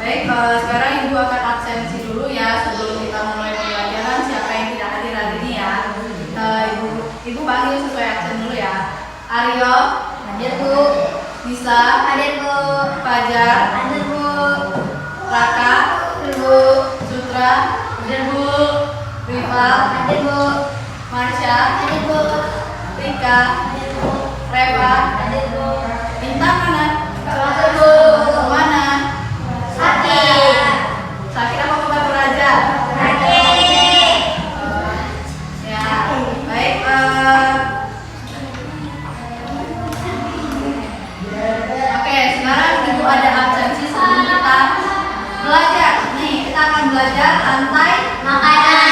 Baik, sekarang Ibu akan absensi dulu ya sebelum kita mulai pembelajaran. Siapa yang tidak hadir hari ini ya? Ibu panggil sesuai absen dulu ya. Aryo, hadir Bu. Nisa, hadir Bu. Fajar, hadir Bu. Raka, hadir Bu. Sutra, hadir Bu. Rival, hadir Bu. Marsha, hadir Bu. Rika, hadir Bu. Reva, hadir Bu. Bintang mana? Hadir Bu. Mana? Sakit apa kabar Raja? Sakit. Ya, baik. Oke, sekarang Ibu ada absensi sebelum kita belajar. Nih, kita akan belajar rantai makanan.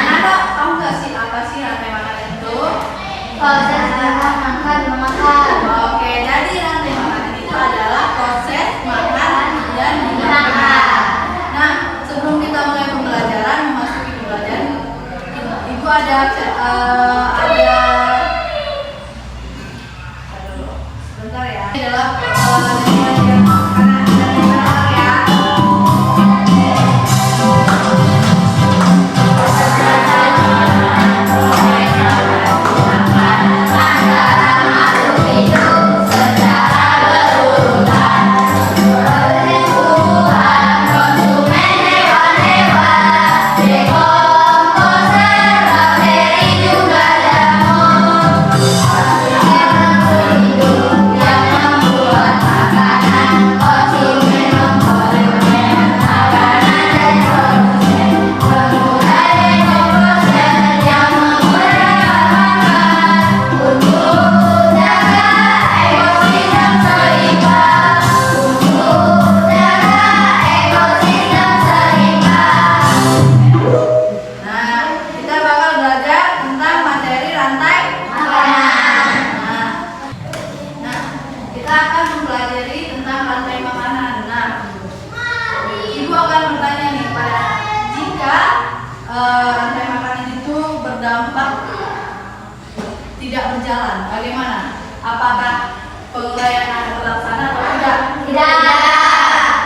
Nah, kamu nggak sih apa sih rantai makanan itu? Proses makan, memakan. Oke, jadi rantai makanan itu adalah proses makan dan dimakan. Nah, sebelum kita mulai pembelajaran, memasuki pembelajaran, Ibu ada sebentar ya. Ini adalah makanan ya. Rantai makanan itu berdampak tidak berjalan. Bagaimana? Apakah penguraian akan terlaksana atau tidak? Tidak.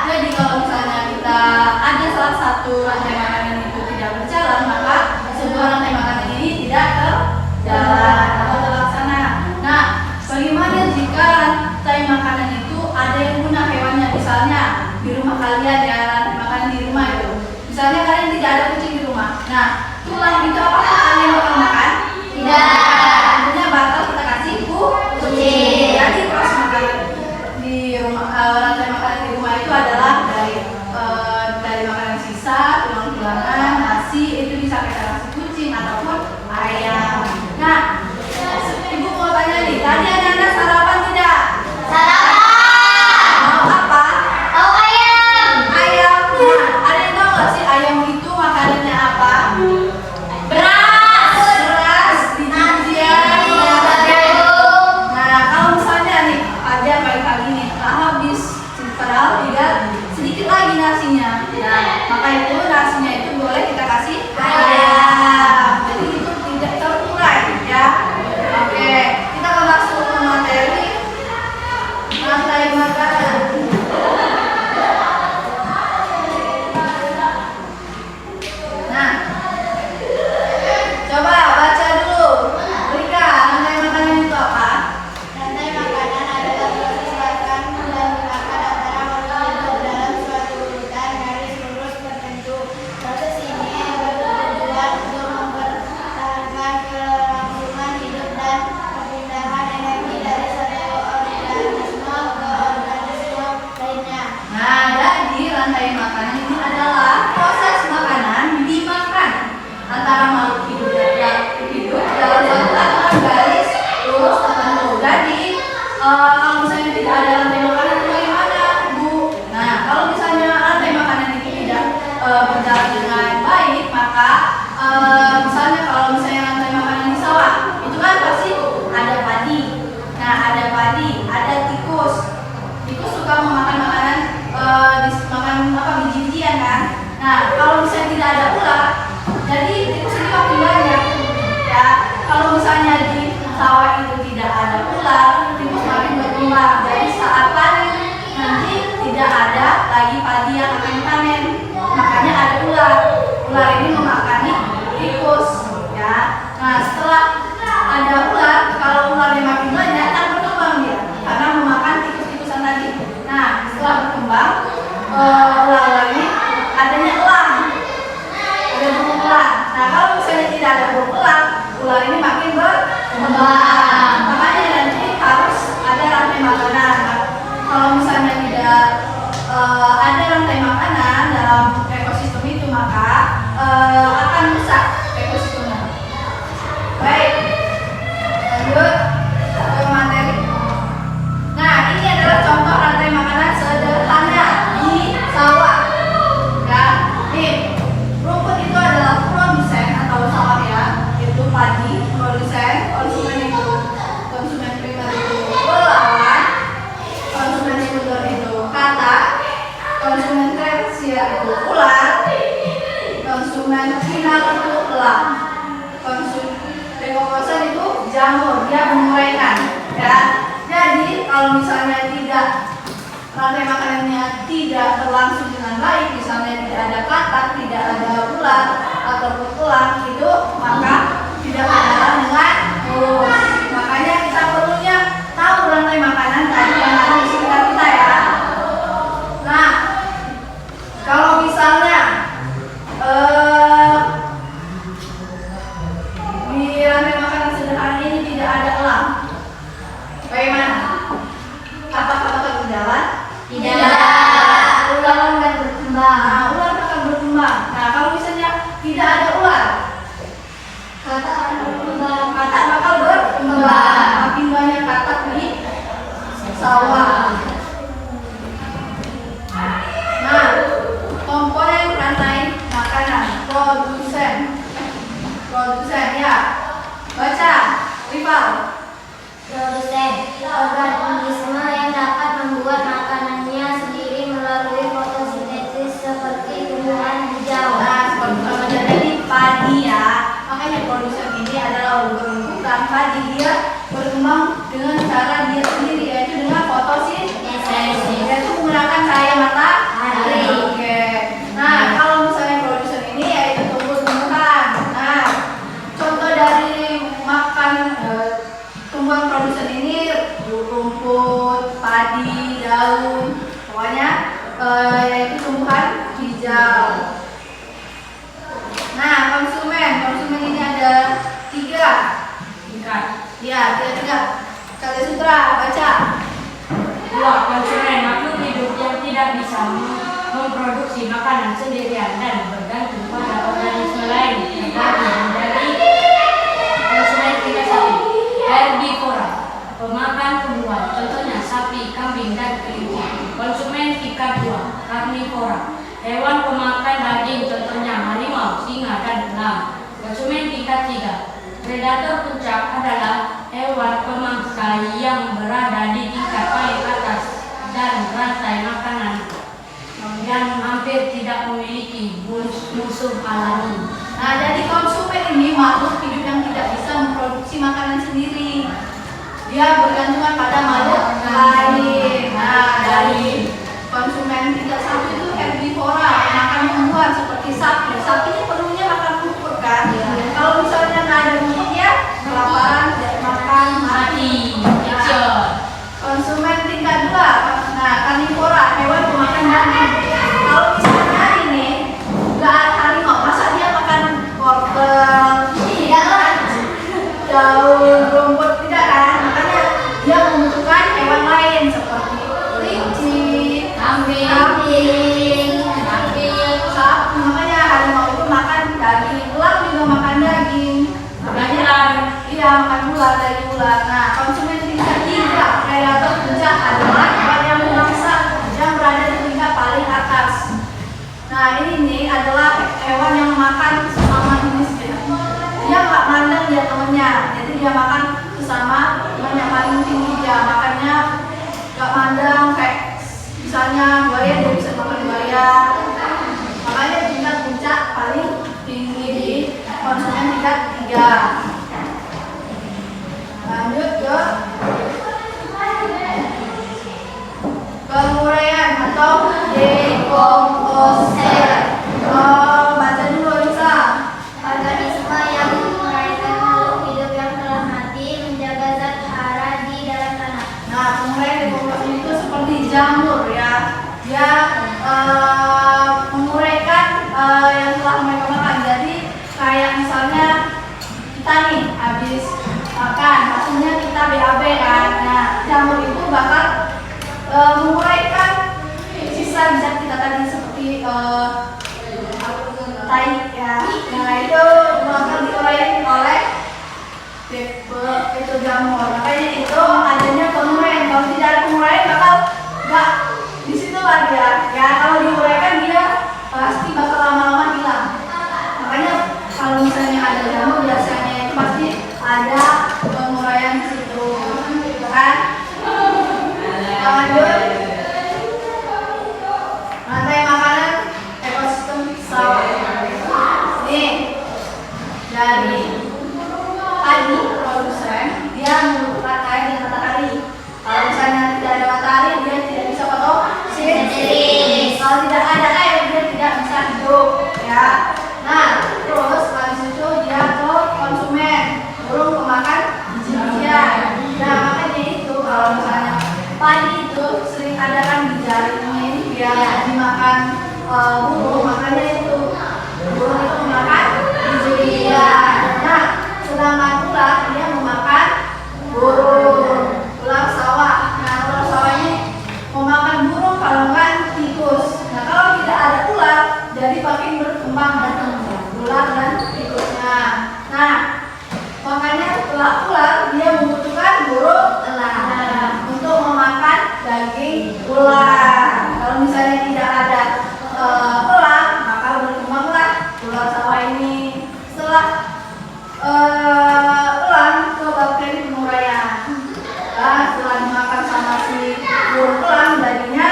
Jadi kalau misalnya kita ada salah satu rantai makanan itu tidak berjalan, maka sebuah rantai makanan ini tidak terjalan atau terlaksana. Nah, bagaimana jika rantai makanan itu ada yang guna hewannya? Misalnya di rumah kalian ya, rantai makanan di rumah itu. Misalnya kalian tidak ada kucing di rumah. Nah, tulang itu apakah kalian bakal makan? Tidak. Tentunya bakal kita kasih kucing. Jadi proses makanan di rumah, rantai makanan di rumah itu adalah dari makanan sisa, tulang-tulangan, nasi itu bisa kita kasih kucing ataupun ayam. Nah, Ibu mau tanya nih, tadi anak-anak sarapan tidak? Sarapan. Mau apa? Mau ayam. Ayam. Nah, ada yang tahu nggak sih ayam itu makanannya apa? Beras, biji-bijian. Nah, kalau misalnya nih, Fajar pagi-pagi nih, habis padahal tidak sedikit lagi nasinya. Nah, maka itu nasinya itu boleh kita kasih ayam. Jadi itu tidak terurai ya. Oke, kita akan masuk ke materi rantai makanan. Nah, coba baca dulu. Rika, rantai makanan itu apa? Rantai makanan adalah proses makan dan dimakan antara makhluk hidup dalam suatu urutan garis lurus tertentu. Proses ini bertujuan untuk siapa yang panen. Makanya ada ular. Ular ini memakani tikus, ya. Nah, setelah ada ular, kalau ularnya makin banyak kan berkembang dia karena memakan tikus-tikusan tadi. Nah, setelah berkembang, ular-ular ini adanya elang, ada burung elang. Nah, kalau misalnya tidak ada burung elang, ular ini makin berkembang. Makanya nanti harus ada rantai makanan. Nah, kalau misalnya tidak ada rantai makanan dalam ekosistem itu, maka akan rusak ekosistemnya. Baik, lanjut ke materi. Nah, ini adalah contoh rantai makanan sederhana di sawah. Ya, nih, rumput itu adalah produsen atau sawah, ya, itu padi, produsen, konsumen itu, konsumen primer itu belahan, konsumen sekunder itu katak, konsumen tersier itu ular, konsumen final itu elang, konsumen dekomposan itu jamur, dia menguraikan, ya. Jadi kalau misalnya tidak rantai makanannya tidak berlangsung dengan baik, misalnya tidak ada katak, tidak ada ular ataupun elang, itu maka tidak berjalan dengan mulus. Makanya kita perlunya tahu rantai makanan tadi yang ada di sekitar kita, ya. Nah, kalau misalnya di rantai makanan sederhana ini tidak ada elang, bagaimana? Apakah bakal berjalan? Tidak. Ular akan berkembang. Nah, ular akan berkembang. Nah, kalau misalnya tidak ada ular, Katak akan berkembang. katak bakal berkembang. Makin banyak katak di sawah. Nah, komponen rantai makanan produsen. Produsen, ya. Baca, rival. Produsen, organisme yang dapat membuat makanannya sendiri melalui fotosintesis seperti tumbuhan hijau. Nah, seperti sama jadi padi, ya. Makanya produsen ini adalah bukan padi, dia berkembang dengan cara dia sendiri, yaitu dengan fotosintesis, yaitu menggunakan cahaya matahari. Oke. Nah, kalau misalnya produsen ini yaitu tumbuh-tumbuhan. Nah, contoh dari makan tumbuhan produsen ini rumput, padi, daun, pokoknya yaitu tumbuhan hijau. Nah, konsumen ini ada tiga. Ya, tiga. Kali sutra, baca. 2. Konsumen, makhluk hidup yang tidak bisa memproduksi makanan sendirian dan bergantung pada organisme lain yang dari konsumen tingkat 1. Herbivora, pemakan tumbuhan, contohnya sapi, kambing, dan kelinci. Konsumen tingkat 2. Karnivora, hewan pemakan daging, contohnya harimau, singa, dan elang. Konsumen tingkat 3. Predator puncak adalah hewan pemangsa yang berada di tingkat paling atas dan rantai makanan yang hampir tidak memiliki musuh alami. Nah, jadi konsumen ini makhluk hidup yang tidak bisa memproduksi makanan sendiri. Dia bergantungan pada makhluk lain. Nah, dari konsumen tingkat 1 itu herbivora, makan tumbuhan seperti sapi. Sapi ini perlunya makan rumput, kan? Kalau misalnya nggak ada rumput, ya kelaparan, tidak makan, mati. Konsumen tingkat 2, nah karnivora, hewan pemakan daging. Kalau misalnya ini nggak ada harimau, masa dia makan wortel, daun, rumput, tidak, kan? Makanya dia membutuhkan hewan lain seperti kelinci, kambing, sapi. Makanya harimau itu makan daging, elang juga makan daging. Makanya iya, makan ular, dari ular. Nah, konsumen tingkat 3, predator puncak adalah hewan yang memangsa yang berada di tingkat paling atas. Nah, ini nih adalah hewan yang makan sesama jenisnya. Dia nggak mandang dia temennya, jadi dia makan sesama teman yang paling tinggi dia. Makannya nggak mandang, kayak misalnya buaya, dia bisa makan buaya. Makanya tingkat puncak paling tinggi di konsumen tingkat 3. Lanjut ke penguraian atau dekomposisi. bakal menguraikan sisa zat kita tadi seperti tai ya. Nah itu bakal diuraikan oleh itu jamur. Makanya itu adanya penguraian. Kalau tidak ada penguraian bakal nggak di situ lagi ya. Ya kalau diuraikan dia pasti bakal lama-lama hilang. Makanya kalau misalnya ada jamur biasanya itu pasti ada penguraian di situ, kan? Lanjut. Rantai makanan ekosistem sawah. Nih dari padi produsen dia membutuhkan air dan matahari. Kalau misalnya tidak ada matahari dia tidak bisa fotosintesis. Kalau tidak ada air dia tidak bisa hidup ya. Nah terus habis itu dia ke konsumen, burung pemakan biji-bijian. Nah makanya itu kalau misalnya padi itu sering ada kan dijaringin biar dimakan burung, makanya itu burung itu memakan biji-bijian. Nah sedangkan ular dia memakan burung, ular sawah. Nah ular sawah ini memakan burung kalau enggak tikus. Nah kalau tidak ada ular jadi makin berkembang ular dan tikusnya. Nah makanya setelah ular dia membutuhkan burung elang untuk memakan daging ular. Kalau misalnya tidak ada elang maka berkembanglah ular sawah ini. Setelah elang ke bakteri penguraian. Nah, setelah dimakan sama si burung elang dagingnya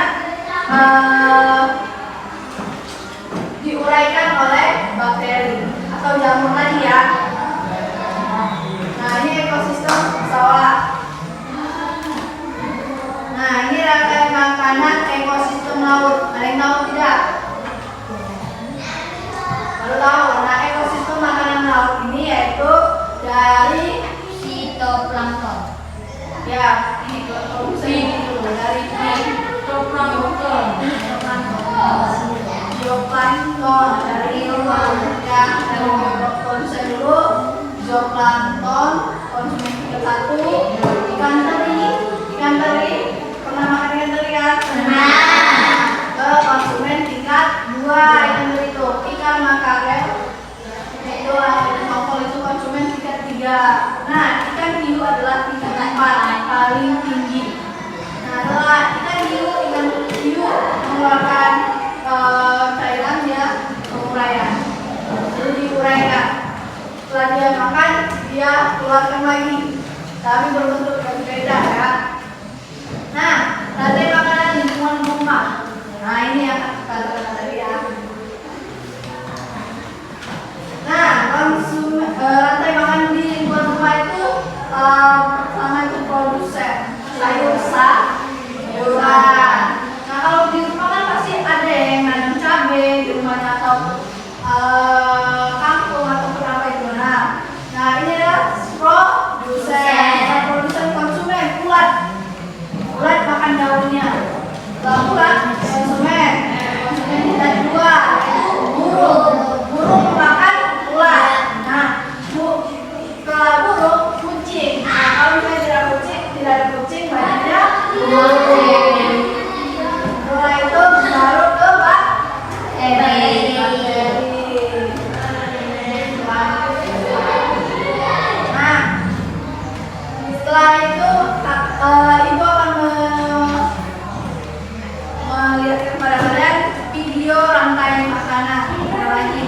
diuraikan oleh bakteri atau jamur tadi ya. Nah ini ekosistem sawah. Nah ini rantai makanan ekosistem laut. Ada yang tahu tidak? Baru tahu. Nah ekosistem makanan laut ini yaitu dari Fitoplankton. ya ini kalau bisa ini dulu dari Zooplankton. zooplankton dari laut ya. Dari produsen dulu zooplankton, konsumen tingkat 1, ikan teri pernah makan ikan teri kan? Ke konsumen tingkat 2 ikan teri itu ikan makarel itu tongkol itu konsumen tingkat 3. Nah ikan hiu adalah tingkat 4 paling tinggi. Nah setelah ikan hiu mengeluarkan cairan dia penguraian, jadi diuraikan. Setelah dia makan dia keluarkan lagi tapi berbentuk berbeda ya. Nah rantai makanan lingkungan rumah. Nah ini yang kata-kata tadi ya. Nah rantai makanan di lingkungan rumah itu pertama itu produsen sayuran. Nah kalau di rumah kan pasti ada yang nanam cabai di rumahnya atau kangkung ataupun apa itu. Nah ini adalah produsen. Nah, produsen konsumen ulat makan daunnya. Ulat konsumen tingkat 2 itu burung makan ulat. Nah setelah burung kucing. Nah kalau misalnya tidak ada kucing banyaknya burung. Setelah itu baru ke bakteri. Nah setelah itu ibu akan melihat kepada kalian video rantai makanan lagi.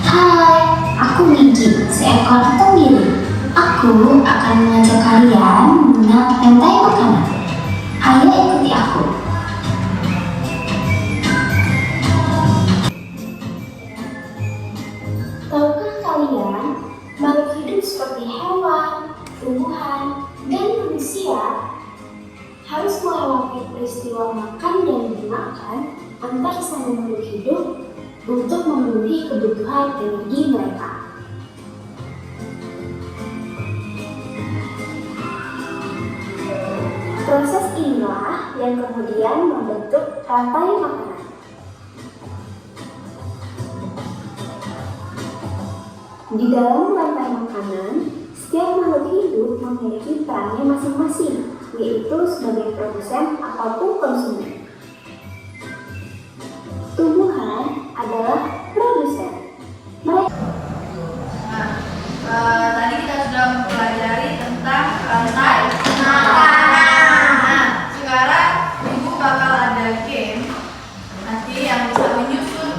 Hai, aku Miki, seekor tenggiri. Aku akan mengajak kalian mengenal rantai makanan. Ayo ikuti aku. Tahukah kalian, makhluk hidup seperti hewan, tumbuhan, dan manusia harus melewati peristiwa makan dan dimakan antar sama makhluk hidup untuk memenuhi kebutuhan energi mereka. Proses inilah yang kemudian membentuk rantai makanan. Di dalam rantai makanan, setiap makhluk hidup memiliki perannya masing-masing, yaitu sebagai produsen ataupun konsumen. Tumbuhan adalah produsen. Mereka Tadi kita sudah mempelajari tentang rantai makanan. Nah, sekarang Ibu bakal ada game nanti yang bisa menyusun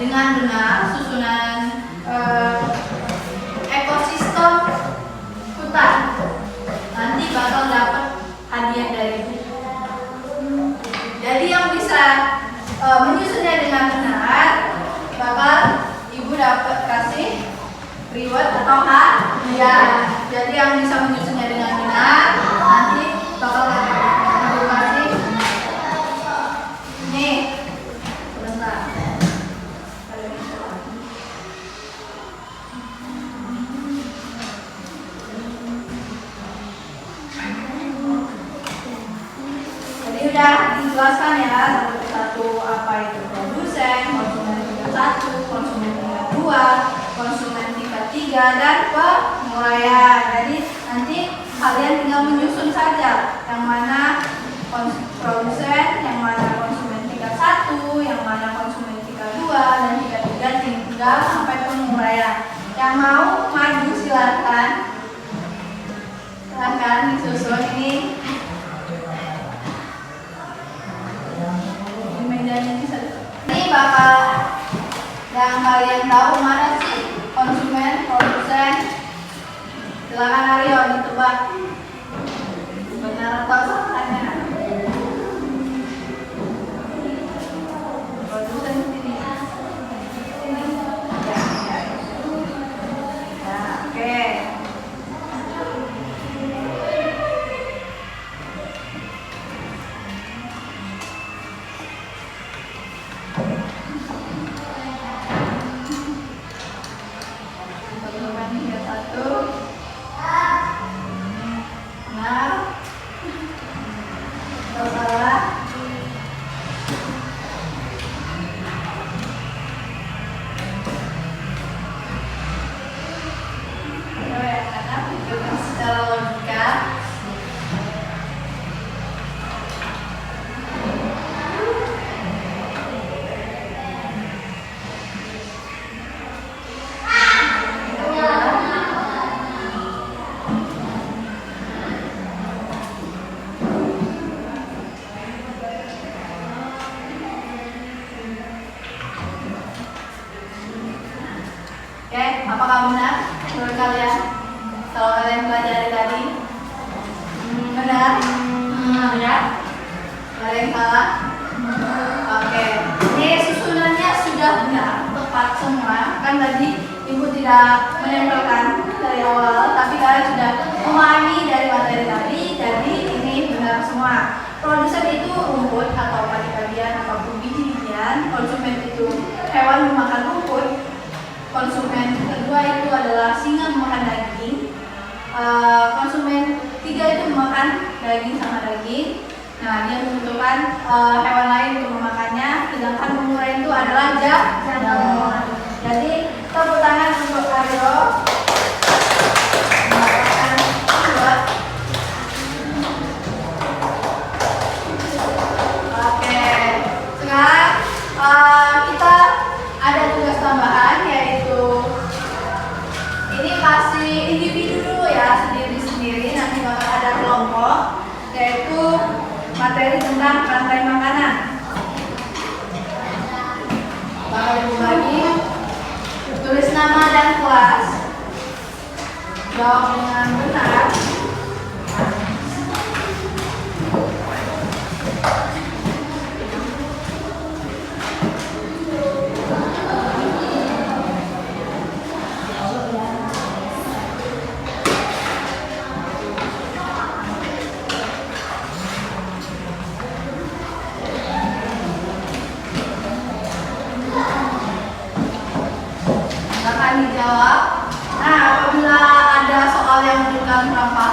dengan benar susunan ekosistem hutan. Nanti bakal dapat hadiah dari Ibu. Jadi yang bisa menyusunnya dengan benar bakal Ibu dapat kasih reward atau hadiah. Jadi yang bisa menyusunnya dengan benar nanti bakal Ibu kasih nih. Sebentar. Jadi udah dijelaskan ya satu persatu apa itu produsen, konsumen tingkat 1, konsumen tingkat 2, konsumen tingkat 3, dan penguraian. Jadi nanti kalian tinggal menyusun saja yang mana produsen, yang mana konsumen tingkat 1, yang mana konsumen tingkat 2, dan tingkat 3 tinggal sampai penguraian. Yang mau maju silakan. Silakan disusun ini. Ini bakal yang kalian tahu mana sih konsumen, produsen. Silakan Aryo ditebak benar atau salahnya. Produsen sini. Sini. Ya. Nah, oke. Oke, apakah benar menurut kalian? Kalau kalian pelajari tadi, benar? Benar? Ada yang salah? Oke, ini susunannya sudah benar, tepat semua. Kan tadi Ibu tidak menempelkan dari awal, tapi kalian sudah memahami dari materi tadi, jadi ini benar semua. Produsen itu rumput atau padi-padian ataupun biji-bijian, konsumen itu hewan memakan rumput. Konsumen kedua itu adalah singa memakan daging. Konsumen 3 itu memakan daging sama daging. Nah, dia membutuhkan hewan lain untuk memakannya. Sedangkan pengurai itu adalah jamur. Jadi tepuk tangan untuk Aryo. Mendapatkan reward. Oke, sekarang kita ada tugas tambahan, yaitu ini kasih individu dulu ya, sendiri-sendiri. Nanti bakal ada kelompok, yaitu materi tentang rantai makanan. Bakal Ibu bagi, tulis nama dan kelas, jawab dengan benar. Akan dijawab. Nah, apabila ada soal yang menunjukkan kurang paham,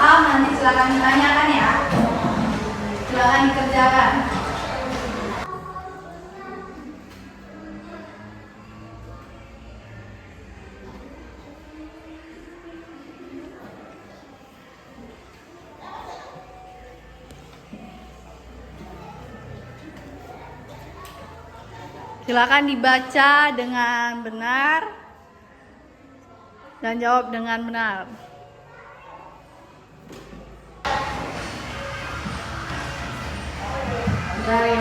Silakan dibaca dengan benar dan jawab dengan benar. Dari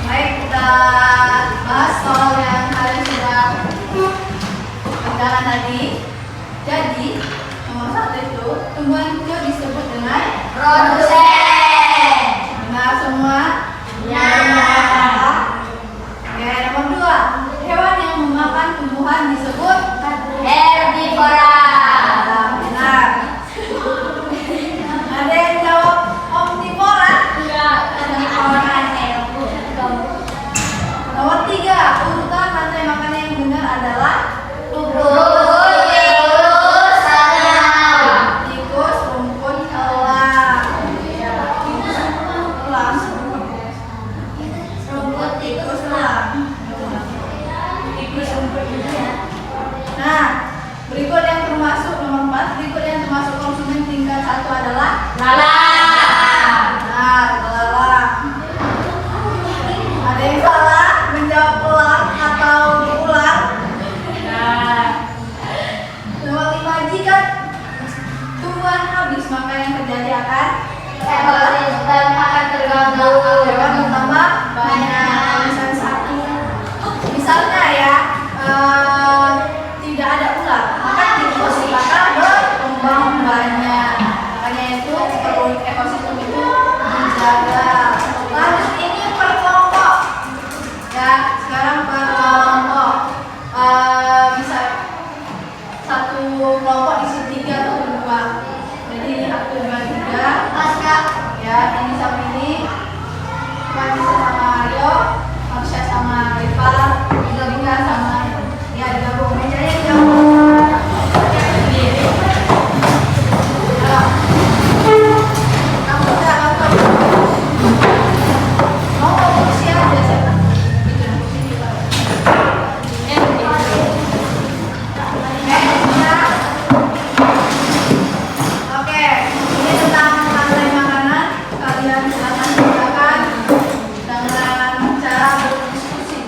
baik, kita bahas soal yang kalian sudah kerjakan tadi. Jadi nomor 1 itu tumbuhan hijau disebut dengan Produsen. benar semua. Ya. Oke, nomor 2 hewan yang memakan tumbuhan disebut Herbivora. benar. Ada yang jawab omnivora. Nomor 3 urutan rantai makanan yang benar adalah tikus, rumput, elang. Tikus, elang. Nah, berikut yang termasuk nomor 4, berikut yang termasuk konsumen tingkat 1 adalah benar, belalang. Ada yang salah menjawab elang atau ular? Nomor 5, jika tumbuhan habis maka yang terjadi akan Ekosistem akan terganggu. hewan bertambah banyak. Misalnya satu, misalnya ya tidak ada ular, maka tikus bakal berkembang banyak. Makanya itu perlu ekosistem itu dijaga. Lanjut, ini per kelompok. Ya, sekarang per kelompok. Bisa satu kelompok isi 3 atau 2. Jadi ini aku 2, 3. Ya, ini sama ini. Vanessa sama Aryo, Marsha sama Riva, Rika sama ya digabung mejanya digabung. Kamu udah apa? Mau kursi aja siapa? Oke, ini tentang rantai makanan. Kalian silakan gunakan dengan cara berdiskusi.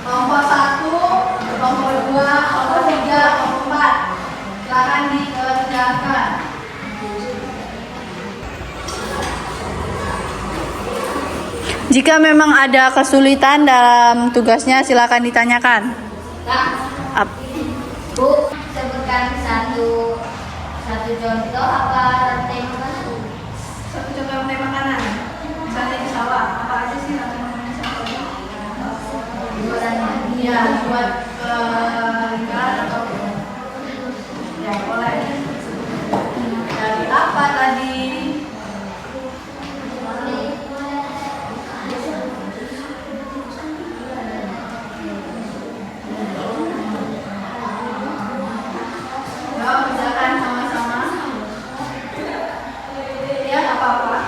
Kelompok 1, kelompok 2, kelompok 3, kelompok 4. Silakan dikerjakan. Jika memang ada kesulitan dalam tugasnya, silakan ditanyakan. Bu, sebutkan satu contoh apa rantai makanan? Satu contoh rantai makanan. Misalnya di sawah, apa aja sih rantai makanan sawah? Iya, buat lingkaran atau ya boleh. Dari apa tadi? Kerjakan sama-sama. Ya, nggak apa-apa.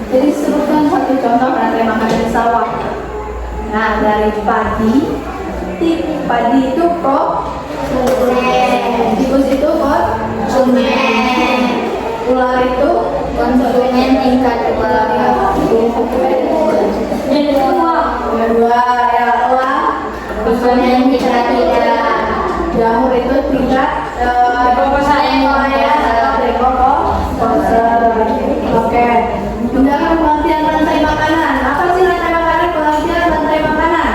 Jadi sebutkan satu contoh rantai makanan di sawah. Nah, dari padi, padi itu konsumen, tikus itu konsumen, ular itu konsumen tingkat kedua ya ular konsumen tingkat 3, jamur itu tingkat Oke. Tunjangan pengertian rantai makanan. Apa sih rantai makanan? Pengertian rantai makanan.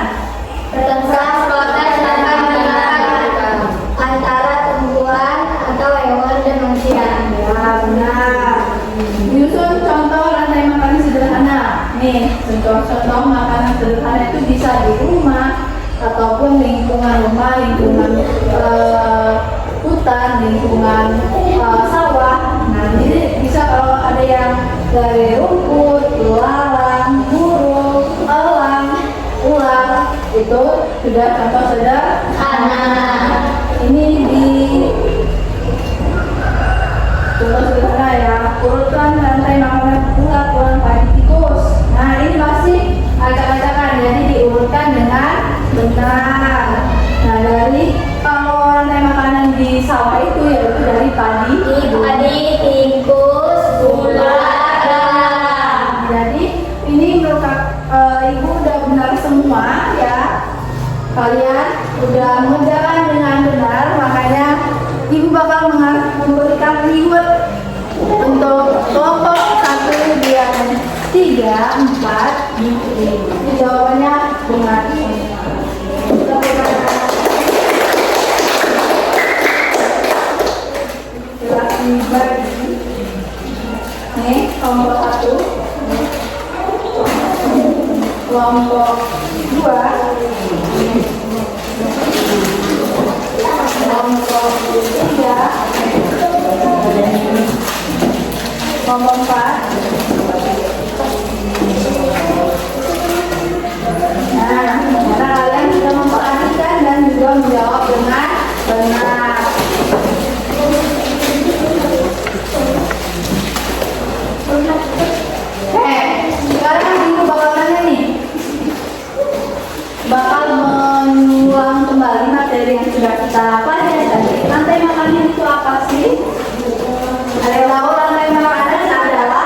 Tentang proses antar makanan antara tumbuhan atau hewan dan manusia. Ya, benar. Nyusun contoh rantai makanan sederhana. Nih, contoh makanan sederhana itu bisa di rumah ataupun lingkungan rumah, lingkungan hutan, lingkungan sawah. Nah, jadi bisa kalau ada yang dari rumput, belalang, burung, elang, ular, itu sudah contoh sederhana. Ini di contoh sederhana ya. Urutkan rantai makanan ular, padi, tikus. Nah, ini masih acak-acakan, jadi diurutkan dengan benar. Nah, dari kalau rantai makanan di sawah itu yaitu dari padi, tikus, ular. Jadi ini merupakan ibu udah benar semua ya. Kalian udah mengerjakan dengan benar, makanya ibu bakal memberikan reward untuk kelompok 1, 2, 3, 4. Ini jawabannya benar. Nih, kelompok 1, kelompok 2, kelompok 3, kelompok 4. Nah, karena kalian sudah memperhatikan dan juga menjawab dengan benar. Sekarang ibu bakal nanya nih, bakal mengulang kembali materi yang sudah kita pelajari tadi. Rantai makanan itu apa sih? Ada yang tahu rantai makanan adalah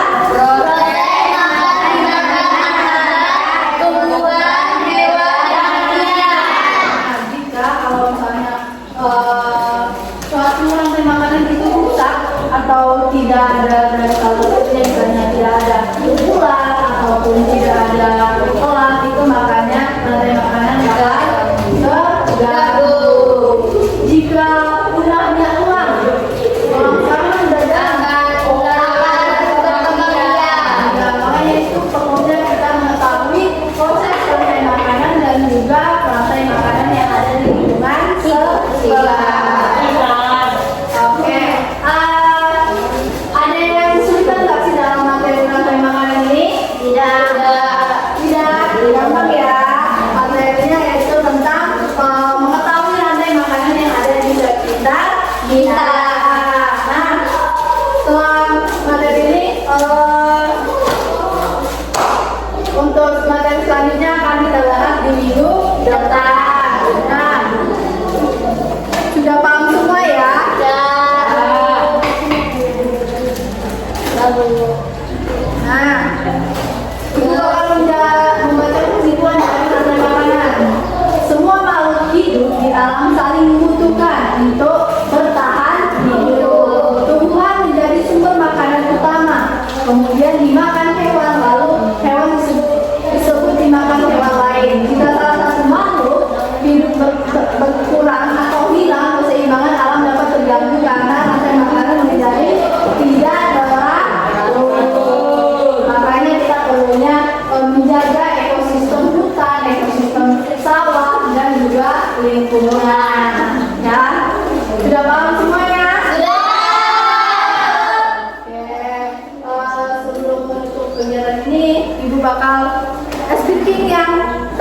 Tumbuhan, hewan, dan manusia. Nah, jika kalau misalnya suatu rantai makanan itu rusak atau tidak ada dari salah satunya, misalnya tidak ada ular ataupun tidak ada elang, itu makanya rantai makanan bakal terganggu. Jika ulahnya elang sekarang mendadak makanya itu perlunya kita mengetahui proses rantai makanan dan juga rantai makanan yang ada di lingkungan sekitar. Oke, ada yang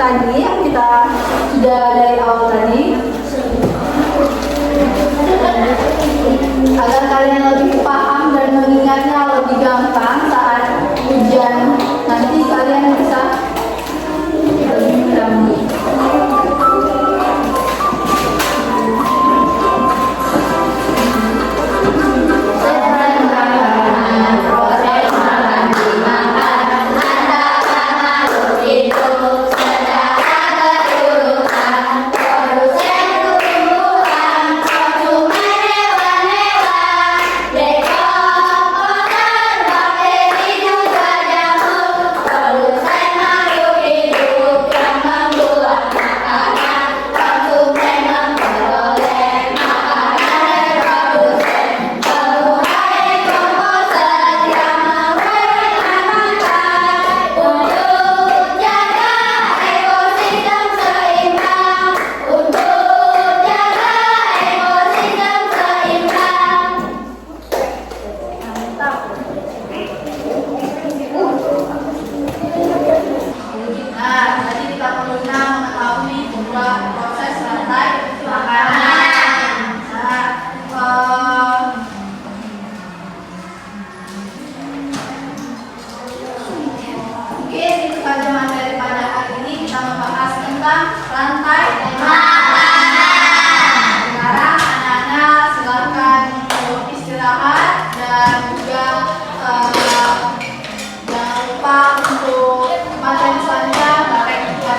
tadi yang kita sudah dari awal tadi, agar kalian lebih paham dan mengingatnya lebih gampang saat ujian nanti kalian bisa lebih mudah. Rantai makanan. Sekarang anak-anak silakan untuk istirahat dan juga jangan lupa untuk materi selanjutnya bakal kita